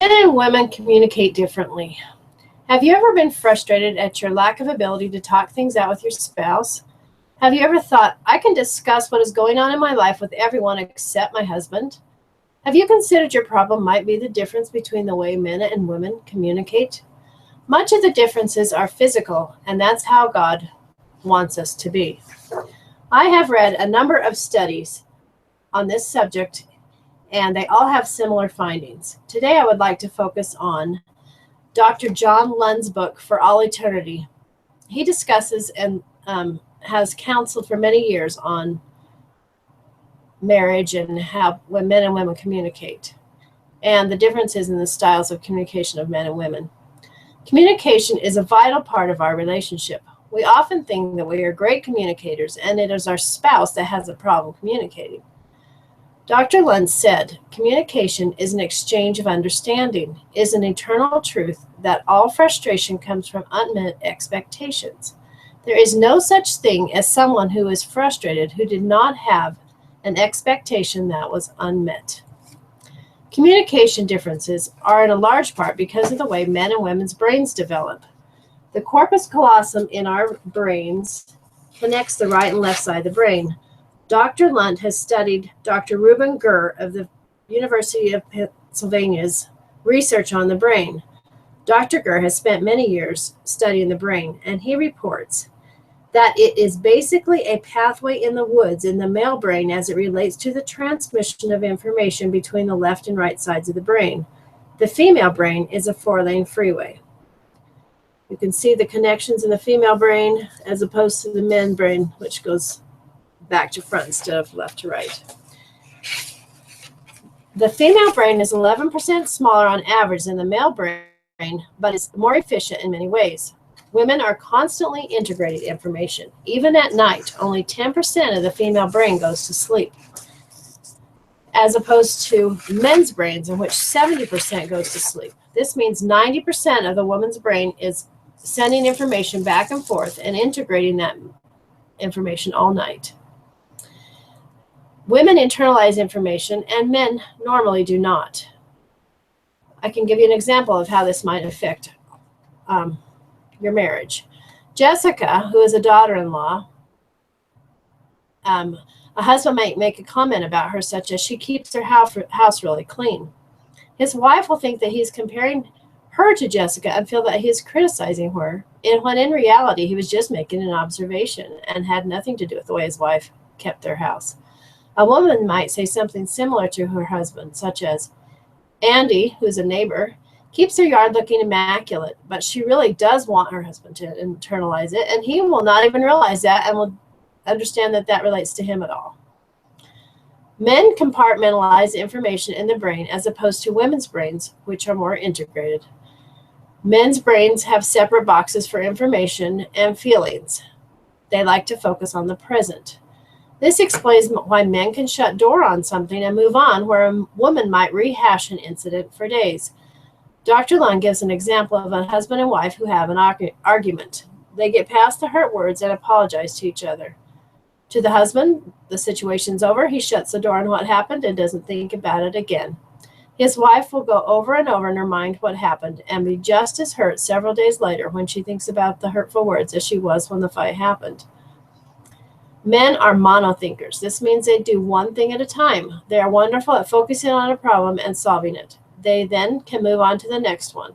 Men and women communicate differently. Have you ever been frustrated at your lack of ability to talk things out with your spouse? Have you ever thought, I can discuss what is going on in my life with everyone except my husband? Have you considered your problem might be the difference between the way men and women communicate? Much of the differences are physical, and that's how God wants us to be. I have read a number of studies on this subject, and they all have similar findings. Today, I would like to focus on Dr. John Lund's book, For All Eternity. He discusses and has counseled for many years on marriage and how when men and women communicate and the differences in the styles of communication of men and women. Communication is a vital part of our relationship. We often think that we are great communicators and it is our spouse that has a problem communicating. Dr. Lund said, communication is an exchange of understanding, is an eternal truth that all frustration comes from unmet expectations. There is no such thing as someone who is frustrated who did not have an expectation that was unmet. Communication differences are in a large part because of the way men and women's brains develop. The corpus callosum in our brains connects the right and left side of the brain. Dr. Lund has studied Dr. Reuben Ger of the University of Pennsylvania's research on the brain. Dr. Ger has spent many years studying the brain, and he reports that it is basically a pathway in the woods in the male brain as it relates to the transmission of information between the left and right sides of the brain. The female brain is a 4-lane freeway. You can see the connections in the female brain as opposed to the men's brain, which goes back to front instead of left to right. The female brain is 11% smaller on average than the male brain, but is more efficient in many ways. Women are constantly integrating information. Even at night, only 10% of the female brain goes to sleep, as opposed to men's brains in which 70% goes to sleep. This means 90% of the woman's brain is sending information back and forth and integrating that information all night. Women internalize information and men normally do not. I can give you an example of how this might affect your marriage. Jessica, who is a daughter-in-law, a husband might make a comment about her such as she keeps her house really clean. His wife will think that he's comparing her to Jessica and feel that he's criticizing her, when in reality he was just making an observation and had nothing to do with the way his wife kept their house. A woman might say something similar to her husband, such as, Andy, who's a neighbor, keeps her yard looking immaculate, but she really does want her husband to internalize it, and he will not even realize that and will understand that that relates to him at all. Men compartmentalize information in the brain as opposed to women's brains, which are more integrated. Men's brains have separate boxes for information and feelings. They like to focus on the present. This explains why men can shut door on something and move on, where a woman might rehash an incident for days. Dr. Lund gives an example of a husband and wife who have an argument. They get past the hurt words and apologize to each other. To the husband, the situation's over. He shuts the door on what happened and doesn't think about it again. His wife will go over and over in her mind what happened and be just as hurt several days later when she thinks about the hurtful words as she was when the fight happened. Men are monothinkers. This means they do one thing at a time. They are wonderful at focusing on a problem and solving it. They then can move on to the next one.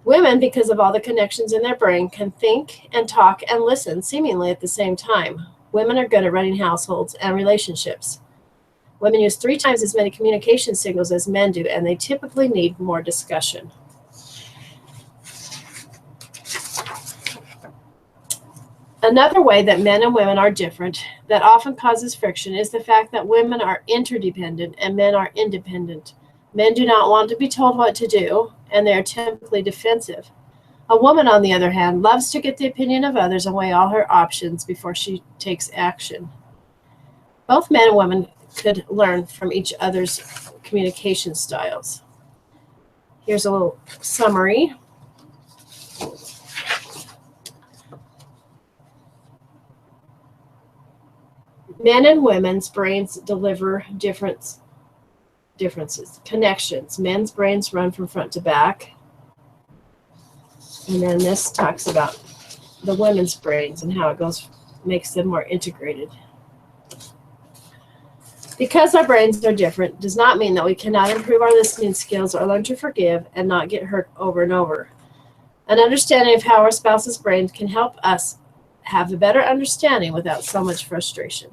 Women, because of all the connections in their brain, can think and talk and listen seemingly at the same time. Women are good at running households and relationships. Women use 3 times as many communication signals as men do, and they typically need more discussion. Another way that men and women are different that often causes friction is the fact that women are interdependent and men are independent. Men do not want to be told what to do, and they are typically defensive. A woman, on the other hand, loves to get the opinion of others and weigh all her options before she takes action. Both men and women could learn from each other's communication styles. Here's a little summary. Men and women's brains deliver different differences. Connections. Men's brains run from front to back. And then this talks about the women's brains and how it makes them more integrated. Because our brains are different does not mean that we cannot improve our listening skills or learn to forgive and not get hurt over and over. An understanding of how our spouse's brain can help us have a better understanding without so much frustration.